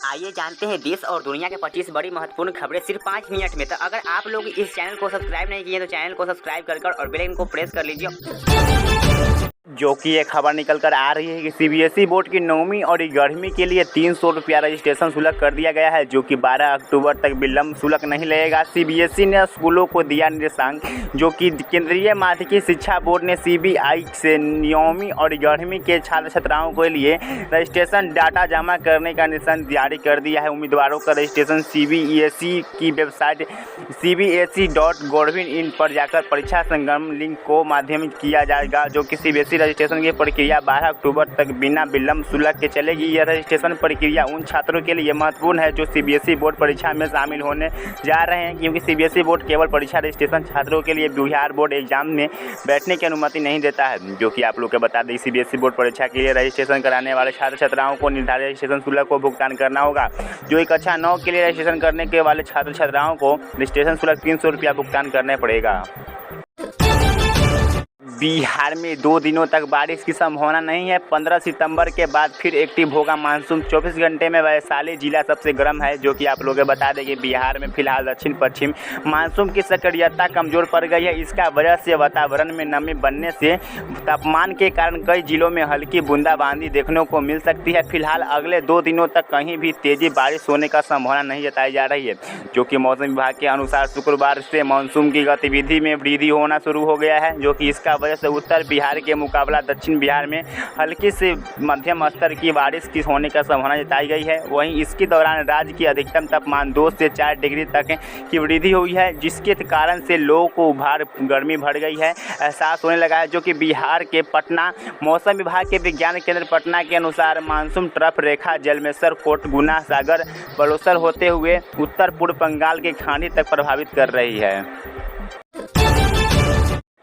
आइए जानते हैं देश और दुनिया के 25 बड़ी महत्वपूर्ण खबरें सिर्फ 5 मिनट में। तो अगर आप लोग इस चैनल को सब्सक्राइब नहीं किए तो चैनल को सब्सक्राइब कर और बेल आइकन को प्रेस कर लीजिए। जो कि एक खबर निकल कर आ रही है कि सीबीएसई बोर्ड की 9वीं और 11वीं के लिए 300 रुपया रजिस्ट्रेशन शुल्क कर दिया गया है, जो कि 12 अक्टूबर तक विलंब शुल्क नहीं लगेगा। सीबीएसई ने स्कूलों को दिया निर्देशांक, जो कि केंद्रीय माध्यमिक शिक्षा बोर्ड ने सीबीआई से 9वीं और 11वीं के छात्र छात्राओं के लिए रजिस्ट्रेशन डाटा जमा करने का निर्देश जारी कर दिया है। उम्मीदवारों का रजिस्ट्रेशन सीबीएसई की वेबसाइट cbse.gov.in पर जाकर परीक्षा संगम लिंक को माध्यम किया जाएगा, जो कि सीबीएसई रजिस्ट्रेशन की प्रक्रिया 12 अक्टूबर तक बिना विलंब शुल्क के चलेगी। यह रजिस्ट्रेशन प्रक्रिया उन छात्रों के लिए महत्वपूर्ण है जो सीबीएसई बोर्ड परीक्षा में शामिल होने जा रहे हैं, क्योंकि सीबीएसई बोर्ड केवल परीक्षा रजिस्ट्रेशन छात्रों के लिए बिहार बोर्ड एग्जाम में बैठने की अनुमति नहीं देता है। जो कि आप लोग को बता दें, सीबीएसई बोर्ड परीक्षा के लिए रजिस्ट्रेशन कराने वाले छात्र छात्राओं को निर्धारित रजिस्ट्रेशन शुल्क को भुगतान करना होगा। जो एक कक्षा 9 के लिए रजिस्ट्रेशन करने के वाले छात्र छात्राओं को रजिस्ट्रेशन शुल्क 300 रुपया भुगतान करना पड़ेगा। बिहार में 2 दिनों तक बारिश की संभावना नहीं है। 15 सितंबर के बाद फिर एक्टिव होगा मानसून। 24 घंटे में वैशाली जिला सबसे गर्म है। जो कि आप लोगों को बता दें कि बिहार में फिलहाल दक्षिण पश्चिम मानसून की सक्रियता कमजोर पड़ गई है। इसका वजह से वातावरण में नमी बनने से तापमान के कारण कई जिलों में हल्की बूंदाबांदी देखने को मिल सकती है। फिलहाल अगले 2 दिनों तक कहीं भी तेजी बारिश होने का संभावना नहीं जताई जा रही है। जो कि मौसम विभाग के अनुसार शुक्रवार से मानसून की गतिविधि में वृद्धि होना शुरू हो गया है। जो कि इसका वजह से उत्तर बिहार के मुकाबला दक्षिण बिहार में हल्की से मध्यम स्तर की बारिश की होने का संभावना जताई गई है। वहीं इसके दौरान राज्य की अधिकतम तापमान 2 से 4 डिग्री तक की वृद्धि हुई है, जिसके कारण से लोगों को उभार गर्मी बढ़ गई है, एहसास होने लगा है। जो कि बिहार के पटना मौसम विभाग के विज्ञान केंद्र पटना के अनुसार मानसून ट्रफ रेखा जलमेश्वर कोट गुना सागर बलोसर होते हुए उत्तर पूर्व बंगाल के खाड़ी तक प्रभावित कर रही है।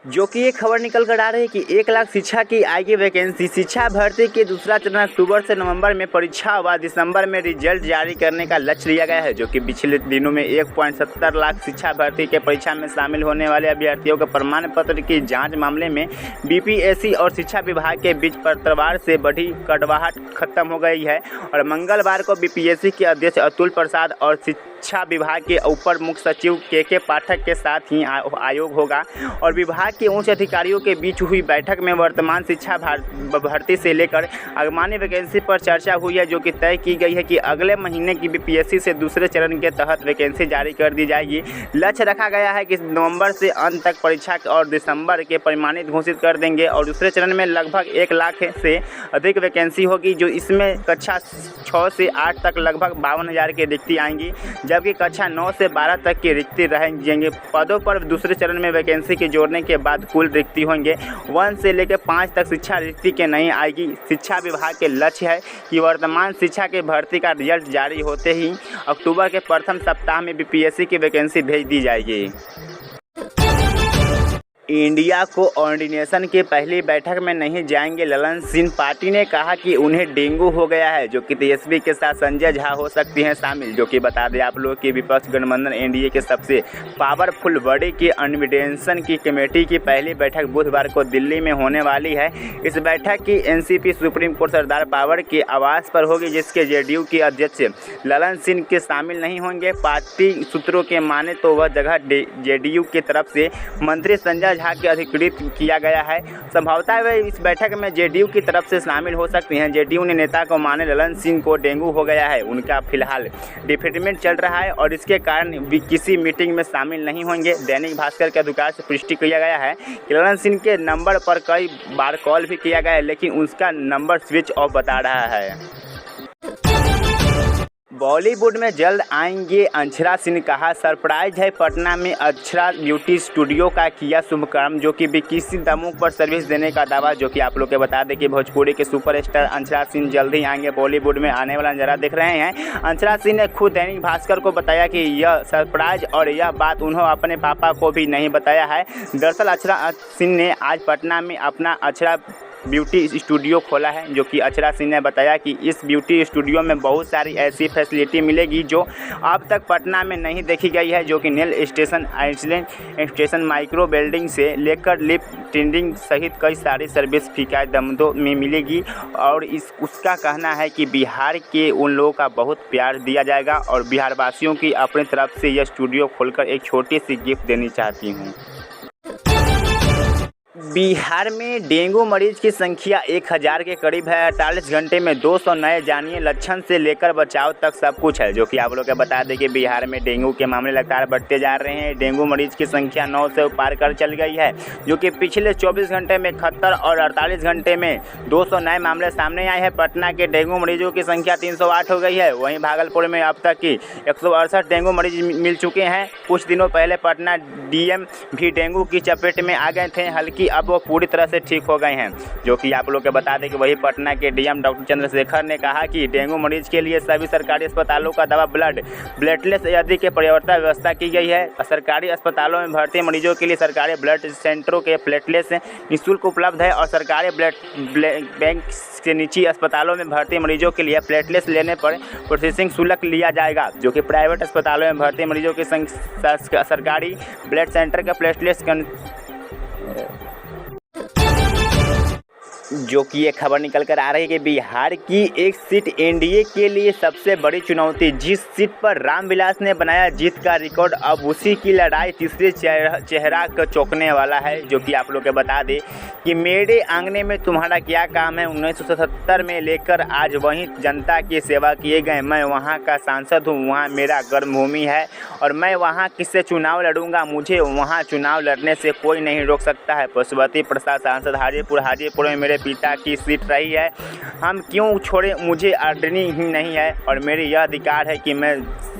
जो कि एक खबर निकल कर आ रही है कि 1 लाख शिक्षा की आएगी वैकेंसी। शिक्षा भर्ती के दूसरा चरण अक्टूबर से नवंबर में परीक्षा व दिसंबर में रिजल्ट जारी करने का लक्ष्य लिया गया है। जो कि पिछले दिनों में 1.70 लाख शिक्षा भर्ती के परीक्षा में शामिल होने वाले अभ्यर्थियों के प्रमाण पत्र की जांच मामले में बीपीएससी और शिक्षा विभाग के बीच पत्रवार से बड़ी कड़वाहट खत्म हो गई है। और मंगलवार को बीपीएससी के अध्यक्ष अतुल प्रसाद और शिक्षा विभाग के अपर मुख्य सचिव के पाठक के साथ ही आयोग होगा। और विभाग के उच्च अधिकारियों के बीच हुई बैठक में वर्तमान शिक्षा भर्ती से लेकर आगामी वैकेंसी पर चर्चा हुई है। जो कि तय की गई है कि अगले महीने की बीपीएससी से दूसरे चरण के तहत वैकेंसी जारी कर दी जाएगी। लक्ष्य रखा गया है कि नवंबर से अंत तक परीक्षा और दिसंबर के परिणाम घोषित कर देंगे। और दूसरे चरण में लगभग 1 लाख से अधिक वैकेंसी होगी, जो इसमें कक्षा 6 से 8 तक लगभग 52,000 की रिक्ति आएंगी, जबकि कक्षा 9 से 12 तक की रिक्ति रहेंगे। पदों पर दूसरे चरण में वैकेंसी के जोड़ने के बाद कुल रिक्ति होंगे 1 से लेकर 5 तक शिक्षा रिक्ति के नहीं आएगी। शिक्षा विभाग के लक्ष्य है कि वर्तमान शिक्षा के भर्ती का रिजल्ट जारी होते ही अक्टूबर के प्रथम सप्ताह में बीपीएससी की वैकेंसी भेज दी जाएगी। इंडिया को ऑर्डिनेशन की पहली बैठक में नहीं जाएंगे ललन सिंह। पार्टी ने कहा कि उन्हें डेंगू हो गया है। जो कि तेजस्वी के साथ संजय झा हो सकती हैं शामिल। जो कि बता दें आप लोग कि विपक्ष गठबंधन एनडीए के सबसे पावरफुल बॉडी की ऑर्डिनेशन की कमेटी की पहली बैठक बुधवार को दिल्ली में होने वाली है। इस बैठक की एनसीपी सुप्रीम कोर्ट सरदार पावर के आवास पर होगी, जिसके जेडीयू के अध्यक्ष ललन सिंह के शामिल नहीं होंगे। पार्टी सूत्रों के माने तो वह जगह जेडीयू की तरफ से मंत्री संजय झा के अधिकृत किया गया है। संभवतः वे इस बैठक में जेडीयू की तरफ से शामिल हो सकते हैं। जेडीयू ने नेता को माने ललन सिंह को डेंगू हो गया है। उनका फिलहाल डिफेटमेंट चल रहा है और इसके कारण भी किसी मीटिंग में शामिल नहीं होंगे। दैनिक भास्कर के अधिकार से पुष्टि किया गया है कि ललन सिंह के नंबर पर कई बार कॉल भी किया गया है, लेकिन उसका नंबर स्विच ऑफ बता रहा है। बॉलीवुड में जल्द आएंगे अक्षरा सिंह, कहा सरप्राइज है। पटना में अक्षरा ब्यूटी स्टूडियो का किया शुभारंभ। जो कि किसी दमों पर सर्विस देने का दावा। जो कि आप लोग के बता दें कि भोजपुरी के सुपरस्टार अक्षरा सिंह जल्द ही आएंगे बॉलीवुड में। आने वाला नजारा देख रहे हैं। अक्षरा सिंह ने खुद दैनिक भास्कर को बताया कि यह सरप्राइज और यह बात उन्होंने अपने पापा को भी नहीं बताया है। दरअसल अक्षरा सिंह ने आज पटना में अपना अक्षरा ब्यूटी स्टूडियो खोला है, जो कि अक्षरा सिंह ने बताया कि इस ब्यूटी स्टूडियो में बहुत सारी ऐसी फैसिलिटी मिलेगी जो अब तक पटना में नहीं देखी गई है, जो कि नेल स्टेशन, आइसलैंड स्टेशन, माइक्रो वेल्डिंग से लेकर लिप टिंडिंग सहित कई सारी सर्विस फीका दमदों में मिलेगी। और उसका कहना है कि बिहार के उन लोगों का बहुत प्यार दिया जाएगा और बिहार वासियों की अपनी तरफ से यह स्टूडियो खोलकर एक छोटी सी गिफ्ट देनी चाहती हूँ। बिहार में डेंगू मरीज की संख्या 1000 के करीब है। 48 घंटे में 200 नए। जानिए लक्षण से लेकर बचाव तक सब कुछ है, जो कि आप लोग को बता दें कि बिहार में डेंगू के मामले लगातार बढ़ते जा रहे हैं। डेंगू मरीज की संख्या 9 से पार कर चल गई है, जो कि पिछले 24 घंटे में 71 और 48 घंटे में 200 नए मामले सामने आए हैं। पटना के डेंगू मरीजों की संख्या 308 हो गई है। वहीं भागलपुर में अब तक की 168 डेंगू मरीज मिल चुके हैं। कुछ दिनों पहले पटना डीएम भी डेंगू की चपेट में आ गए थे, हल्की अब वो पूरी तरह से ठीक हो गए हैं, जो कि आप लोग को बता दें कि वही पटना के डीएम डॉक्टर चंद्रशेखर ने कहा कि डेंगू मरीज के लिए सभी सरकारी अस्पतालों का दवा ब्लडलेस आदि के पर्याप्त व्यवस्था की गई है। सरकारी अस्पतालों में भर्ती मरीजों के लिए सरकारी ब्लड सेंटरों के प्लेटलेट्स निःशुल्क उपलब्ध है और सरकारी ब्लड बैंक के निजी अस्पतालों में भर्ती मरीजों के लिए प्लेटलेट्स लेने पर प्रोसेसिंग शुल्क लिया जाएगा, जो कि प्राइवेट अस्पतालों में भर्ती मरीजों के सरकारी ब्लड सेंटर का प्लेटलेट्स जो कि ये खबर निकल कर आ रही है कि बिहार की एक सीट एनडीए के लिए सबसे बड़ी चुनौती। जिस सीट पर रामविलास ने बनाया जीत का रिकॉर्ड, अब उसी की लड़ाई तीसरे चेहरा को चौंकने वाला है, जो कि आप लोग को बता दें कि मेरे आंगने में तुम्हारा क्या काम है 1977 में लेकर आज वहीं जनता की सेवा किए गए। मैं वहाँ का सांसद हूँ, वहाँ मेरा कर्मभूमि है और मैं वहाँ किससे चुनाव लड़ूंगा, मुझे वहाँ चुनाव लड़ने से कोई नहीं रोक सकता है। पशुपति प्रसाद सांसद हाजीपुर में मेरे पिता की सीट रही है, हम क्यों छोड़े, मुझे अड़नी ही नहीं है और मेरी यह अधिकार है कि मैं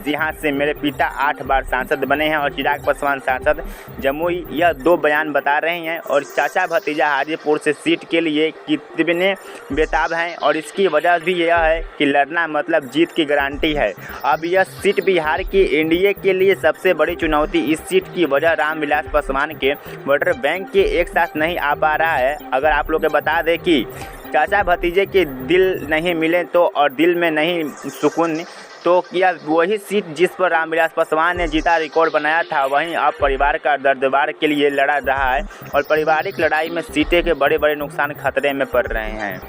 यहाँ से, मेरे पिता 8 बार सांसद बने हैं और चिराग पासवान सांसद जमुई, यह 2 बयान बता रहे हैं। और चाचा भतीजा हाजीपुर से सीट के लिए कितने बेताब हैं और इसकी वजह भी यह है कि लड़ना मतलब जीत की गारंटी है। अब यह सीट बिहार की एनडीए के लिए सबसे बड़ी चुनौती। इस सीट की वजह रामविलास पासवान के वोटर बैंक के एक साथ नहीं आ पा रहा है। अगर आप लोग को बता दें कि चाचा भतीजे के दिल नहीं मिले तो और दिल में नहीं सुकून, तो क्या वही सीट जिस पर रामविलास पासवान ने जीता रिकॉर्ड बनाया था, वहीं अब परिवार का दर्दबार के लिए लड़ा रहा है और पारिवारिक लड़ाई में सीटें के बड़े बड़े नुकसान खतरे में पड़ रहे हैं।